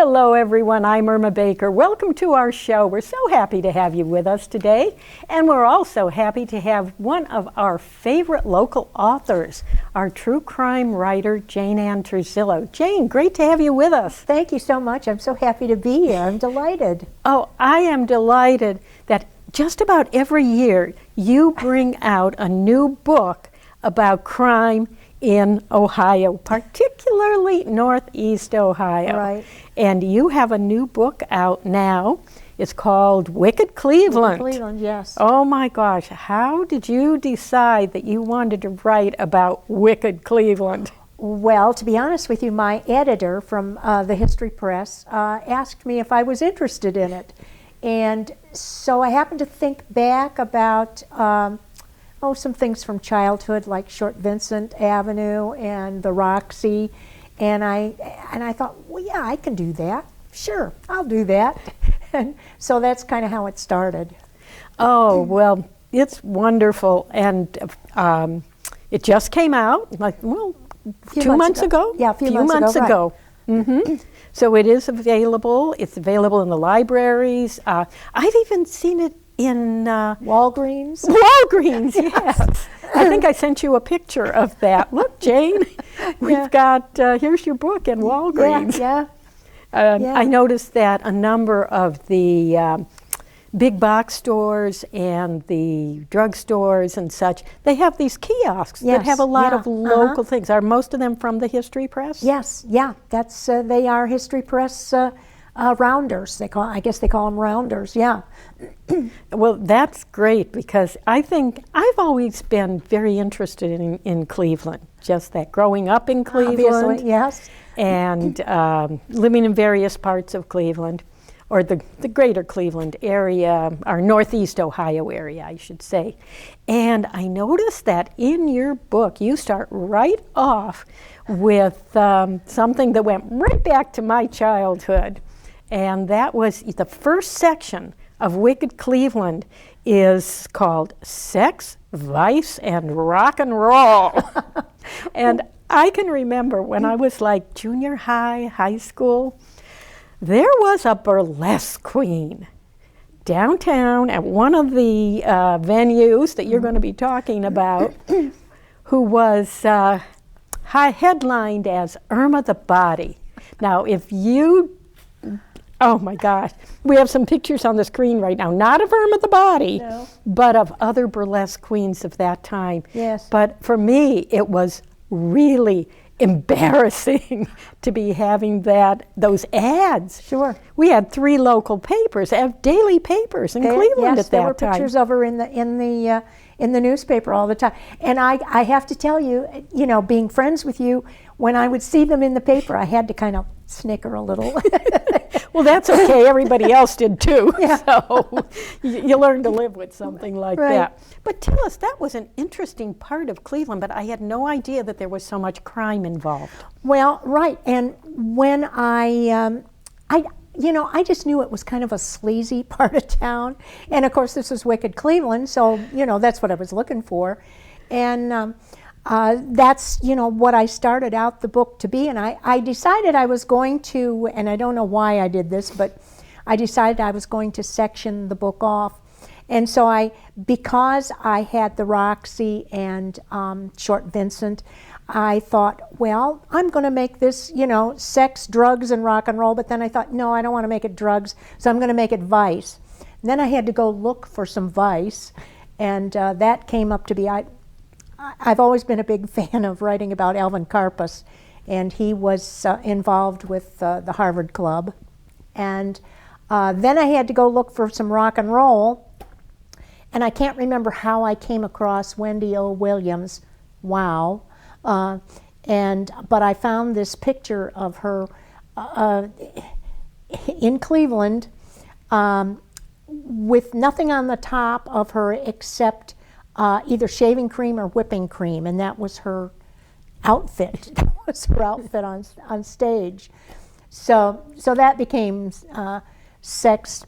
Hello everyone, I'm Irma Baker. Welcome to our show. We're so happy to have you with us today. And we're also happy to have one of our favorite local authors, our true crime writer, Jane Ann Terzillo. Jane, great to have you with us. Thank you so much. I'm so happy to be here. I'm delighted. Oh, I am delighted that just about every year you bring out a new book about crime in Ohio, particularly Northeast Ohio. Right. And you have a new book out now. It's called Wicked Cleveland. Wicked Cleveland, yes. Oh my gosh, how did you decide that you wanted to write about Wicked Cleveland? Well, to be honest with you, my editor from the History Press asked me if I was interested in it. And so I happened to think back about some things from childhood, like Short Vincent Avenue and the Roxy, and I thought, well, yeah, I can do that. Sure, I'll do that. And so that's kind of how it started. Oh, well, it's wonderful, and it just came out, like, well, two months ago? Yeah, a few months ago. Right. Mm-hmm. So it is available. It's available in the libraries. I've even seen it in Walgreens. Walgreens, yes. I think I sent you a picture of that. Look, Jane, we've got, here's your book in Walgreens. Yeah. I noticed that a number of the big box stores and the drug stores and such, they have these kiosks that have a lot of local things. Are most of them from the History Press? Yes, yeah. That's they are History Press rounders. I guess they call them rounders, yeah. Well, that's great, because I think I've always been very interested in Cleveland, just that growing up in Cleveland. Obviously, yes. And living in various parts of Cleveland, or the greater Cleveland area, or Northeast Ohio area, I should say. And I noticed that in your book, you start right off with something that went right back to my childhood. And that was the first section of Wicked Cleveland is called Sex, Vice, and Rock and Roll. And I can remember when I was like junior high, high school, there was a burlesque queen downtown at one of the venues that you're going to be talking about, who was headlined as Irma the Body. Now, if you oh my gosh, we have some pictures on the screen right now, not of Irma the Body, but of other burlesque queens of that time. Yes. But for me, it was really embarrassing to be having those ads. Sure. We had 3 local papers, daily papers in Cleveland at that time. There were pictures of her in the newspaper all the time. And I have to tell you, being friends with you, when I would see them in the paper, I had to kind of snicker a little. Well, that's okay. Everybody else did too. Yeah. So you learn to live with something like that. But tell us, that was an interesting part of Cleveland, but I had no idea that there was so much crime involved. Well, right. And when I just knew it was kind of a sleazy part of town. And of course, this was Wicked Cleveland, so, that's what I was looking for. And that's, what I started out the book to be. And I decided I was going to, and I don't know why I did this, but I decided I was going to section the book off. And so because I had the Roxy and Short Vincent, I thought, well, I'm going to make this, sex, drugs, and rock and roll. But then I thought, no, I don't want to make it drugs, so I'm going to make it vice. And then I had to go look for some vice, and that came up to be, I've always been a big fan of writing about Alvin Karpus, and he was involved with the Harvard Club. And then I had to go look for some rock and roll, and I can't remember how I came across Wendy O. Williams. Wow. But I found this picture of her in Cleveland with nothing on the top of her except either shaving cream or whipping cream, and that was her outfit. That was her outfit on stage. So that became Sex,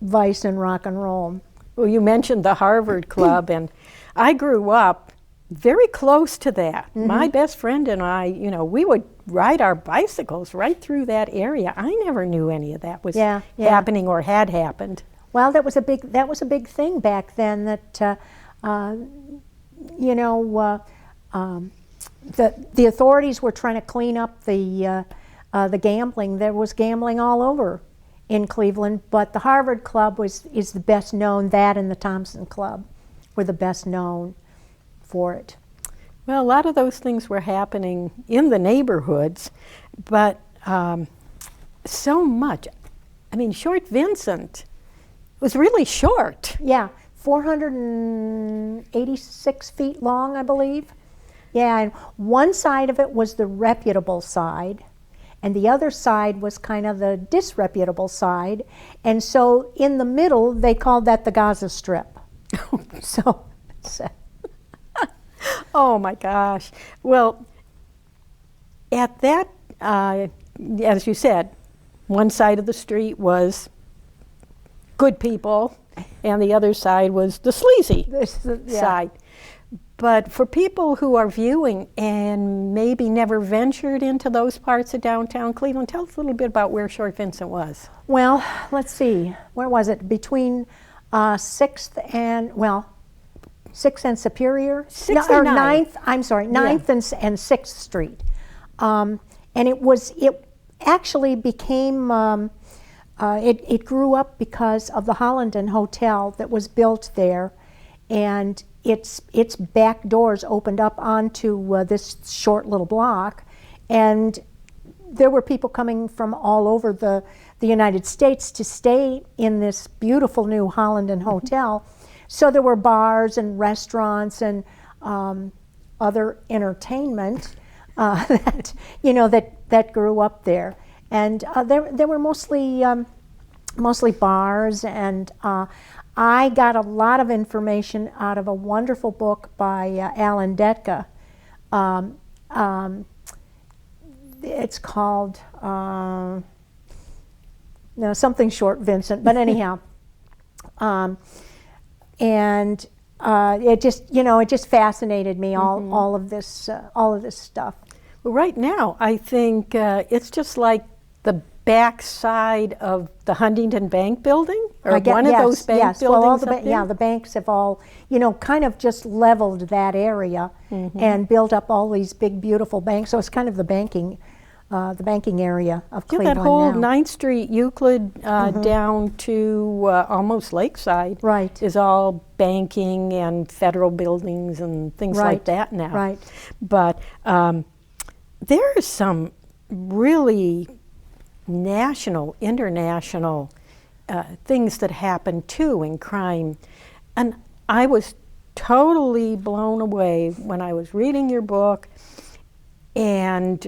Vice, and Rock and Roll. Well, you mentioned the Harvard Club, and I grew up very close to that. Mm-hmm. My best friend and I, we would ride our bicycles right through that area. I never knew any of that was Yeah. happening or had happened. Well, that was a big thing back then. That the authorities were trying to clean up the gambling. There was gambling all over in Cleveland, but the Harvard Club is the best known. That and the Thompson Club were the best known for it. Well, a lot of those things were happening in the neighborhoods, but so much. I mean, Short Vincent was really short. Yeah, 486 feet long, I believe. Yeah, and one side of it was the reputable side, and the other side was kind of the disreputable side. And so in the middle, they called that the Gaza Strip. so Oh my gosh. Well, at that, as you said, one side of the street was good people, and the other side was the sleazy side. But for people who are viewing and maybe never ventured into those parts of downtown Cleveland, tell us a little bit about where Short Vincent was. Well, let's see. Where was it? between 6th and Superior? 6th and 9th. I'm sorry, 9th and 6th Street. And it actually became, it grew up because of the Hollandon Hotel that was built there, and its back doors opened up onto this short little block, and there were people coming from all over the United States to stay in this beautiful new Hollandon Hotel. So there were bars and restaurants and other entertainment that grew up there, and there were mostly bars. And I got a lot of information out of a wonderful book by Alan Detka. It's called something Short Vincent, but anyhow. And it just fascinated me, all of this stuff. Well, right now, I think it's just like the back side of the Huntington Bank building, or one of those bank buildings. Well, the banks have all, kind of just leveled that area and built up all these big, beautiful banks. So it's kind of the banking area of Cleveland that whole now. 9th Street, Euclid, down to almost Lakeside, right, is all banking and federal buildings and things like that now. Right. But there are some really national, international things that happen too in crime. And I was totally blown away when I was reading your book and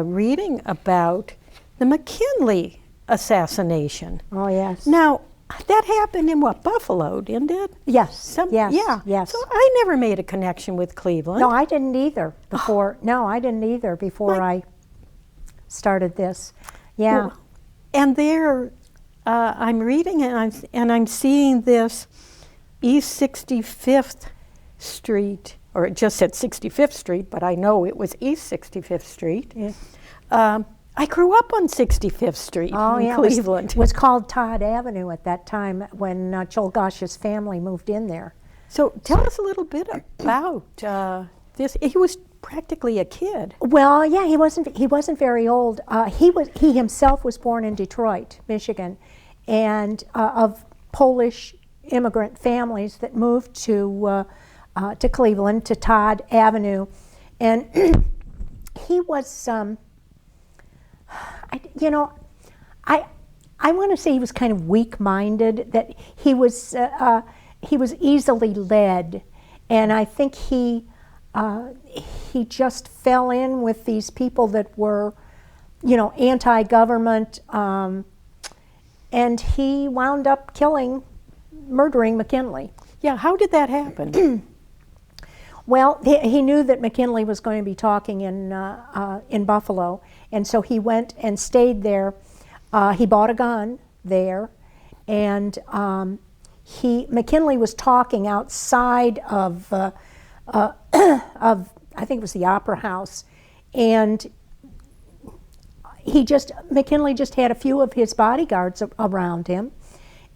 reading about the McKinley assassination. Oh, yes. Now, that happened in Buffalo, didn't it? Yes. Yes. So I never made a connection with Cleveland. No, I didn't either before. I started this. Yeah. Well, and there, I'm reading and I'm seeing this East 65th Street, or it just said 65th Street, but I know it was East 65th Street. Yeah. I grew up on 65th Street in Cleveland. It was called Todd Avenue at that time when Cholgosh's family moved in there. So tell us a little bit about this. He was practically a kid. Well, yeah, he wasn't very old. He himself was born in Detroit, Michigan, and of Polish immigrant families that moved to Cleveland, to Todd Avenue, and he was. I want to say he was kind of weak-minded. That he was easily led, and I think he just fell in with these people that were, anti-government, and he wound up murdering McKinley. Yeah, how did that happen? Well, he knew that McKinley was going to be talking in Buffalo, and so he went and stayed there. He bought a gun there, and McKinley was talking outside of I think it was the Opera House, and McKinley just had a few of his bodyguards around him,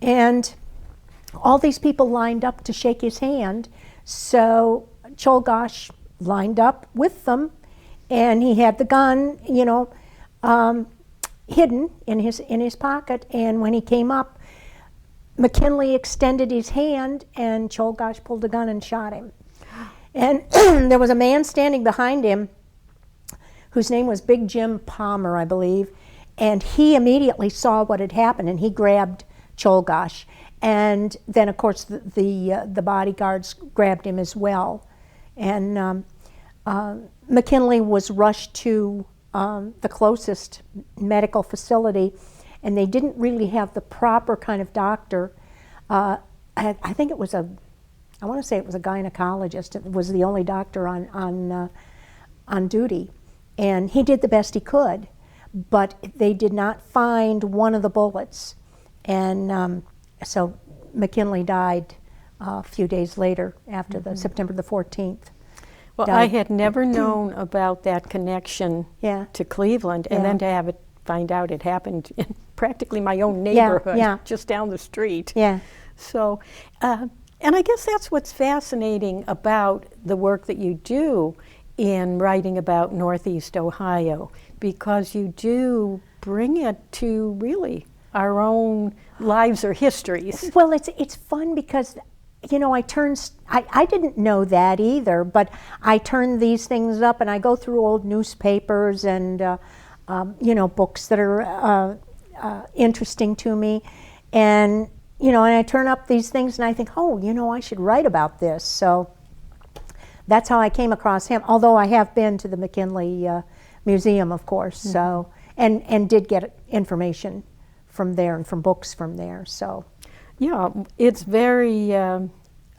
and all these people lined up to shake his hand. So Czolgosz lined up with them, and he had the gun, hidden in his pocket. And when he came up, McKinley extended his hand, and Czolgosz pulled the gun and shot him. And there was a man standing behind him whose name was Big Jim Palmer, I believe, and he immediately saw what had happened, and he grabbed Czolgosz. And then, of course, the bodyguards grabbed him as well. And McKinley was rushed to the closest medical facility, and they didn't really have the proper kind of doctor. I think it was I want to say it was a gynecologist. It was the only doctor on duty. And he did the best he could, but they did not find one of the bullets. And so McKinley died a few days later, after the September the 14th. Well, died. I had never known about that connection to Cleveland, and then to find out it happened in practically my own neighborhood, just down the street. Yeah. So, and I guess that's what's fascinating about the work that you do in writing about Northeast Ohio, because you do bring it to really our own lives or histories. Well, it's fun because, I didn't know that either, but I turn these things up and I go through old newspapers and, books that are interesting to me. And, and I turn up these things and I think, I should write about this. So that's how I came across him, although I have been to the McKinley Museum, of course, so and did get information from there and from books from there. So, yeah, it's very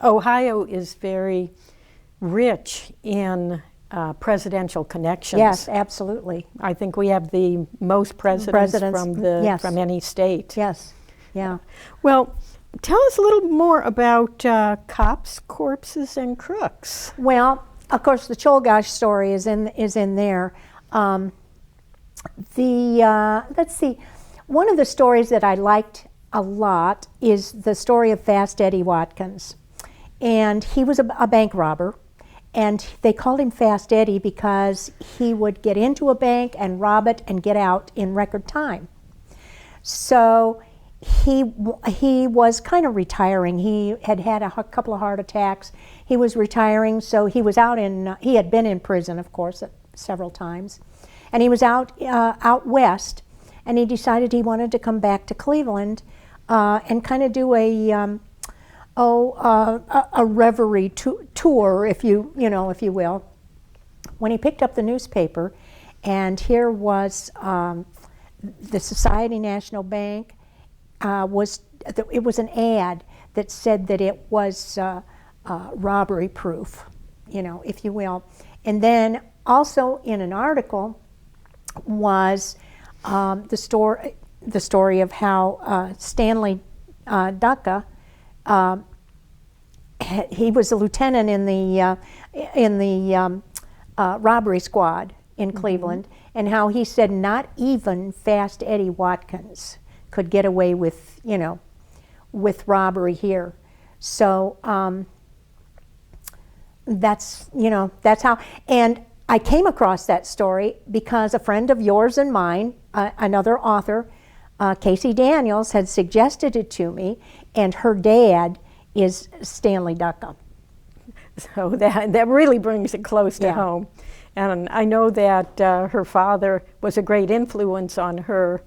Ohio is very rich in presidential connections. Yes, absolutely. I think we have the most presidents from any state. Yes, yeah. Well, tell us a little more about cops, corpses, and crooks. Well, of course, the Czolgosz story is in there. Let's see. One of the stories that I liked a lot is the story of Fast Eddie Watkins. And he was a bank robber, and they called him Fast Eddie because he would get into a bank and rob it and get out in record time. So he was kind of retiring. He had had a couple of heart attacks. He was retiring, so he was he had been in prison, of course, several times. And he was out west, and he decided he wanted to come back to Cleveland and kind of do a reverie tour, if you will. When he picked up the newspaper, and here was the Society National Bank. It was an ad that said that it was robbery proof, if you will. And then also in an article was the story of how Stanley Ducka, he was a lieutenant in the robbery squad in Cleveland, and how he said not even Fast Eddie Watkins could get away with robbery here. So that's how. And I came across that story because a friend of yours and mine, another author, Casey Daniels, had suggested it to me, and her dad is Stanley Ducka. So that really brings it close to home. And I know that her father was a great influence on her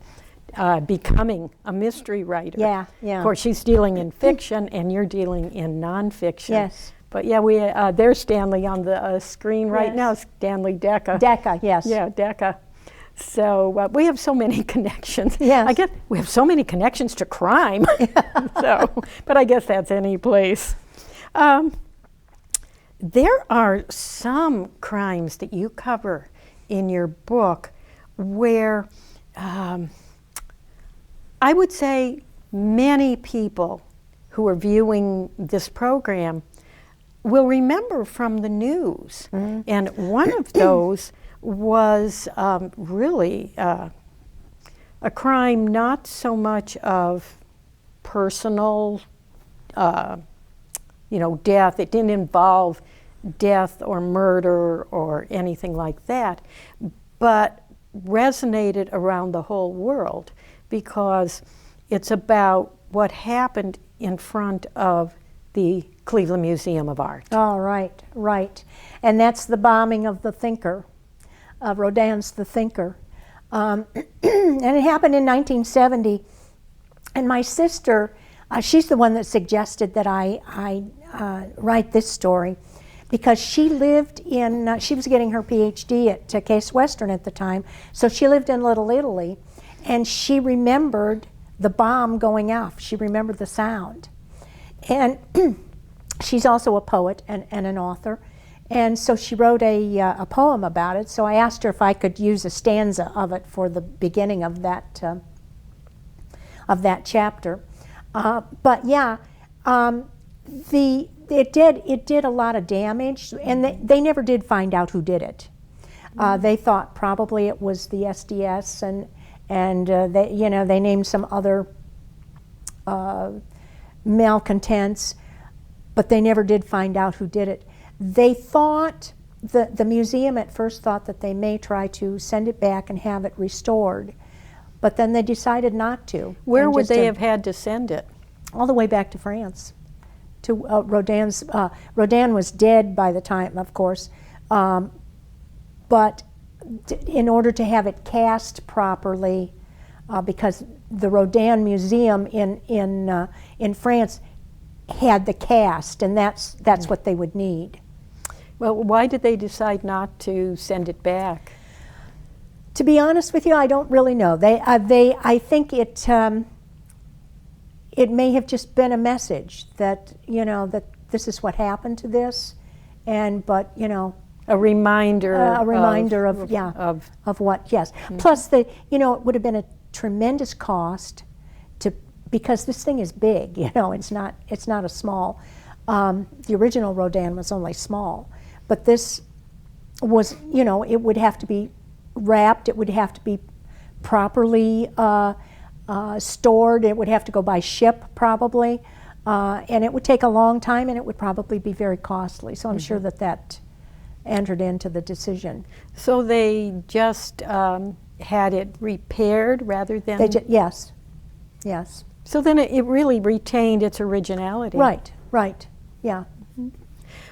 becoming a mystery writer. Yeah, yeah. Of course, she's dealing in fiction, and you're dealing in nonfiction. Yes. But yeah, there's Stanley on the screen right now, Stanley Ducka. Ducka, yes. Yeah, Ducka. So we have so many connections. Yes. I guess we have so many connections to crime. But I guess that's any place. There are some crimes that you cover in your book where I would say many people who are viewing this program will remember from the news. And one of those was really a crime not so much of personal, death. It didn't involve death or murder or anything like that, but resonated around the whole world because it's about what happened in front of the Cleveland Museum of Art. Oh, right, right. And that's the bombing of The Thinker, of Rodin's The Thinker. And it happened in 1970. And my sister, she's the one that suggested that I write this story, because she lived in, she was getting her PhD at Case Western at the time, so she lived in Little Italy, and she remembered the bomb going off. She remembered the sound. And she's also a poet and an author, and so she wrote a poem about it, so I asked her if I could use a stanza of it for the beginning of that chapter. But yeah, it did a lot of damage, and they never did find out who did it. They thought probably it was the SDS, and they named some other malcontents, but they never did find out who did it. They thought, the museum at first thought that they may try to send it back and have it restored, but then they decided not to. Where would they have had to send it? All the way back to France, to Rodin's. Rodin was dead by the time, of course, but in order to have it cast properly, because the Rodin Museum in France had the cast, and that's what they would need. Well, why did they decide not to send it back? To be honest with you, I don't really know. I think it may have just been a message that that this is what happened to this, but a reminder. Of what? Yes. Mm-hmm. Plus, it would have been a tremendous cost because this thing is big. It's not a small. The original Rodin was only small, but this was it would have to be wrapped. It would have to be properly stored. It would have to go by ship probably, and it would take a long time, and it would probably be very costly. So I'm sure that entered into the decision. So they just had it repaired rather than... Yes. So then it really retained its originality. Right, yeah.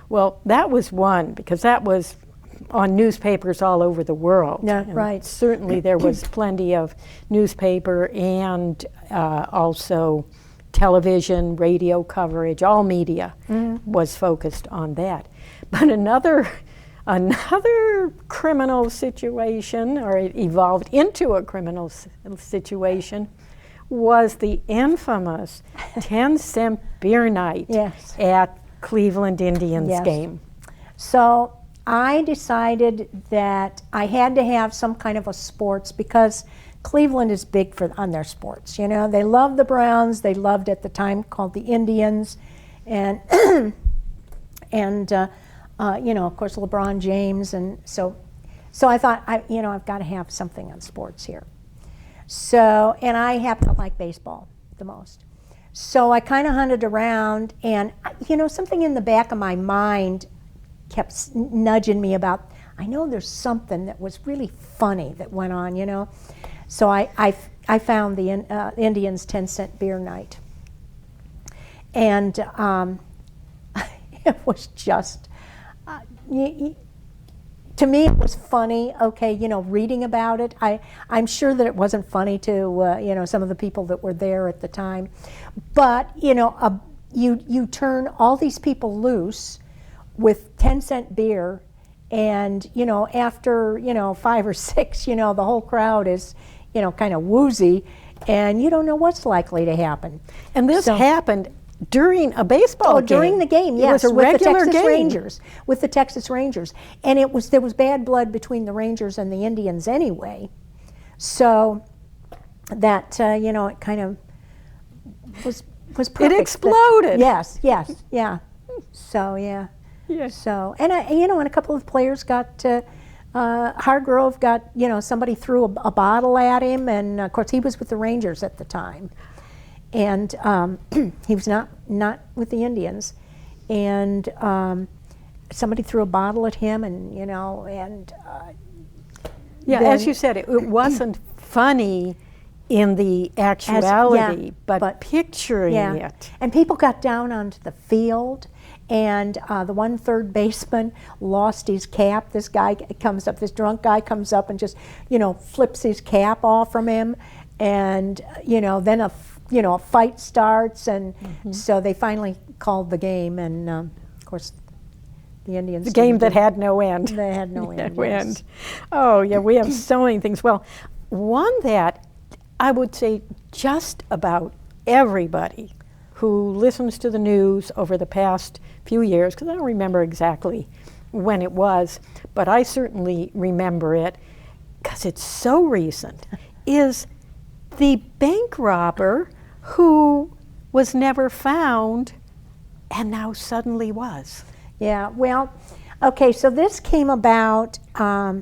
Well, that was one, because that was on newspapers all over the world. Yeah, and right. Certainly there was plenty of newspaper and also television, radio coverage, all media was focused on that. But another criminal situation, or it evolved into a criminal situation, was the infamous 10-cent beer night at Cleveland Indians game. So I decided that I had to have some kind of a sports, because Cleveland is big on their sports. They love the Browns. They loved at the time called the Indians, and of course LeBron James, and so I thought I've got to have something on sports here. So, and I happen to like baseball the most. So I kind of hunted around, and something in the back of my mind kept nudging me about, I know there's something that was really funny that went on, So I found the Indians 10-cent beer night. And it was just, to me it was funny, reading about it. I'm sure that it wasn't funny to, some of the people that were there at the time. But, you turn all these people loose with 10-cent beer, and after 5 or 6, the whole crowd is kind of woozy, and you don't know what's likely to happen. And this happened during a baseball game. During the game, yes, it was a regular with the Texas game. Rangers, with the Texas Rangers, and there was bad blood between the Rangers and the Indians anyway, so that it kind of was perfect. It exploded. Yes, yeah. So yeah. Yes. So, and and a couple of players got Hargrove got, somebody threw a bottle at him, and of course he was with the Rangers at the time, and he was not with the Indians, and somebody threw a bottle at him, and yeah, then, as you said, it wasn't funny in the actuality, but picturing it. And people got down onto the field, and the one third baseman lost his cap. This drunk guy comes up and just, flips his cap off from him, and then a fight starts, and so they finally called the game, and of course the Indians. The game that had no end. They had no end. Yes. Oh yeah, we have so many things. Well, one that I would say just about everybody who listens to the news over the past few years, because I don't remember exactly when it was, but I certainly remember it because it's so recent, is the bank robber who was never found and now suddenly was. Yeah, well, okay, so this came about, I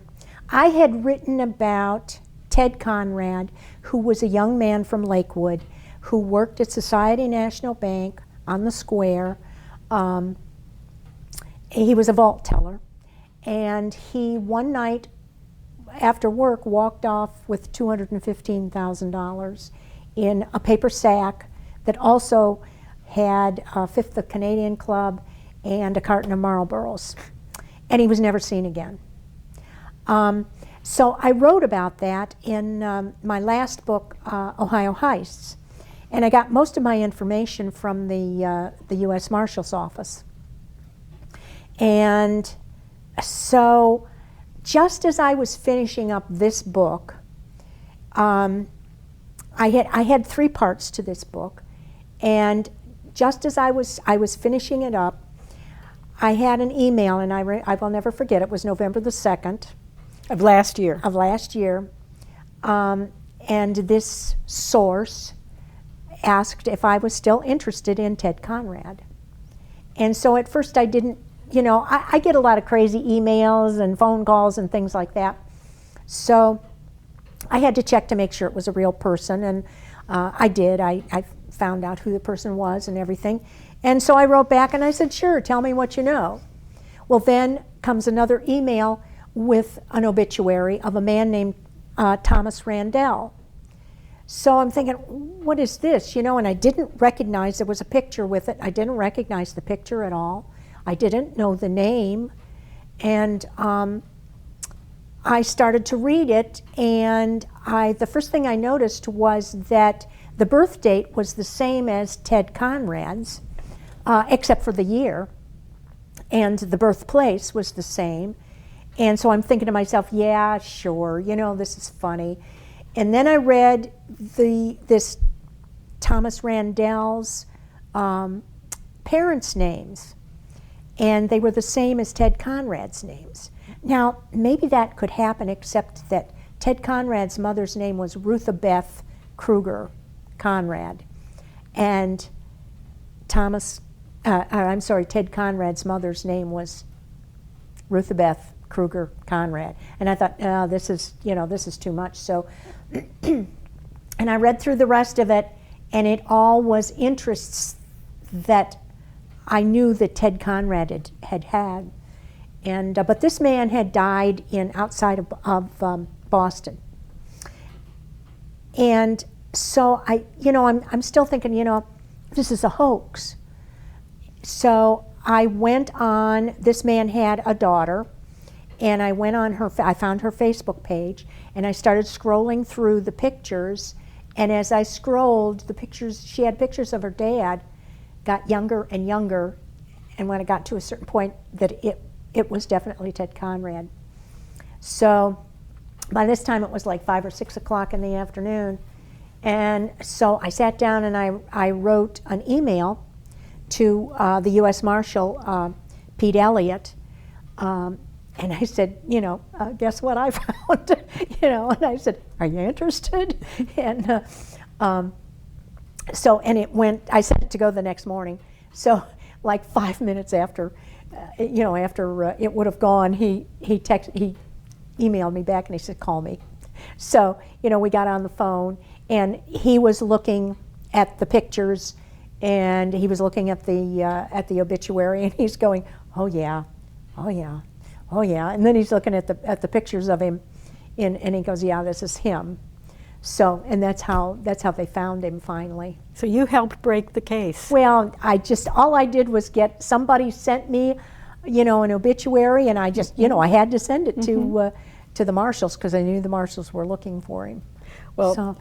had written about Ted Conrad, who was a young man from Lakewood who worked at Society National Bank on the square. He was a vault teller, and he one night after work walked off with $215,000 in a paper sack that also had a Fifth of Canadian Club and a carton of Marlboros, and he was never seen again. So I wrote about that in my last book, Ohio Heists, and I got most of my information from the U.S. Marshal's Office. And so just as I was finishing up this book, I had 3 parts to this book, and just as I was finishing it up, I had an email, and I will never forget. It was November the 2nd. Of last year. And this source asked if I was still interested in Ted Conrad. And so at first I didn't, I get a lot of crazy emails and phone calls and things like that. So I had to check to make sure it was a real person, and I did. I found out who the person was and everything. And so I wrote back and I said, sure, tell me what you know. Well, then comes another email with an obituary of a man named Thomas Randell. So I'm thinking, what is this? And I didn't recognize, there was a picture with it. I didn't recognize the picture at all. I didn't know the name. And I started to read it, and the first thing I noticed was that the birth date was the same as Ted Conrad's, except for the year, and the birthplace was the same. And so I'm thinking to myself, yeah, sure, this is funny. And then I read this Thomas Randell's parents' names, and they were the same as Ted Conrad's names. Now, maybe that could happen, except that Ted Conrad's mother's name was Ruthabeth Kruger Conrad, and Ted Conrad's mother's name was Ruthabeth Kruger Conrad. And I thought, oh, this is too much. So, and I read through the rest of it, and it all was interests that I knew that Ted Conrad had. And but this man had died outside of Boston. And so I'm still thinking, this is a hoax. So I went on, this man had a daughter, and I went on I found her Facebook page, and I started scrolling through the pictures, and as I scrolled, the pictures, she had pictures of her dad, got younger and younger, and when I got to a certain point, that it was definitely Ted Conrad. So by this time it was like 5 or 6 o'clock in the afternoon, and so I sat down and I wrote an email to the U.S. Marshal, Pete Elliott, and I said, guess what I found? And I said, are you interested? And and it went, I sent it to go the next morning. So like 5 minutes after, after it would have gone, he emailed me back and he said, call me. So, we got on the phone, and he was looking at the pictures, and he was looking at the obituary, and he's going, oh yeah, oh yeah, oh yeah. And then he's looking at the pictures of him, and he goes, yeah, this is him. So, and that's how they found him finally. So you helped break the case. Well, all I did was somebody sent me, an obituary, and I just, I had to send it to the marshals, because I knew the marshals were looking for him. Well, So-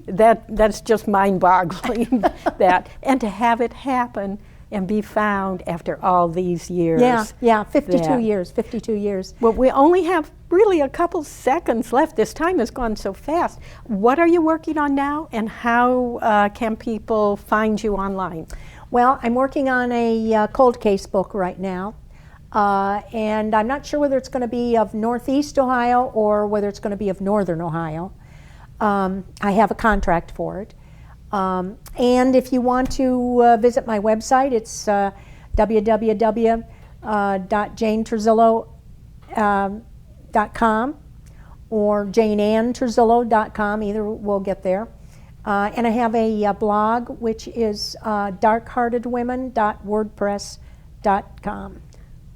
that's just mind-boggling, that, and to have it happen and be found after all these years. Yeah, 52 that- years, 52 years. Well, we only have really a couple seconds left. This time has gone so fast. What are you working on now, and how can people find you online? Well, I'm working on a cold case book right now, and I'm not sure whether it's going to be of Northeast Ohio or whether it's going to be of Northern Ohio. I have a contract for it. And if you want to visit my website, it's www.janeterzillo.com or janeannterzillo.com. Either will get there. And I have a blog, which is darkheartedwomen.wordpress.com.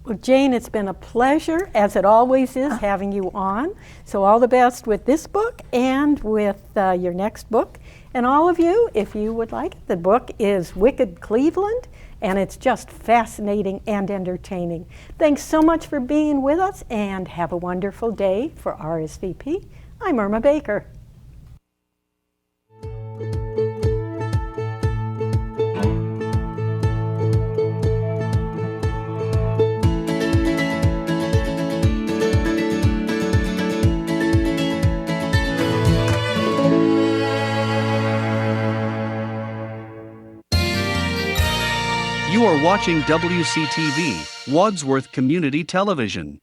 Well, Jane, it's been a pleasure, as it always is, having you on. So all the best with this book and with your next book. And all of you, if you would like it, the book is Wicked Cleveland, and it's just fascinating and entertaining. Thanks so much for being with us, and have a wonderful day. For RSVP, I'm Irma Baker. You are watching WCTV, Wadsworth Community Television.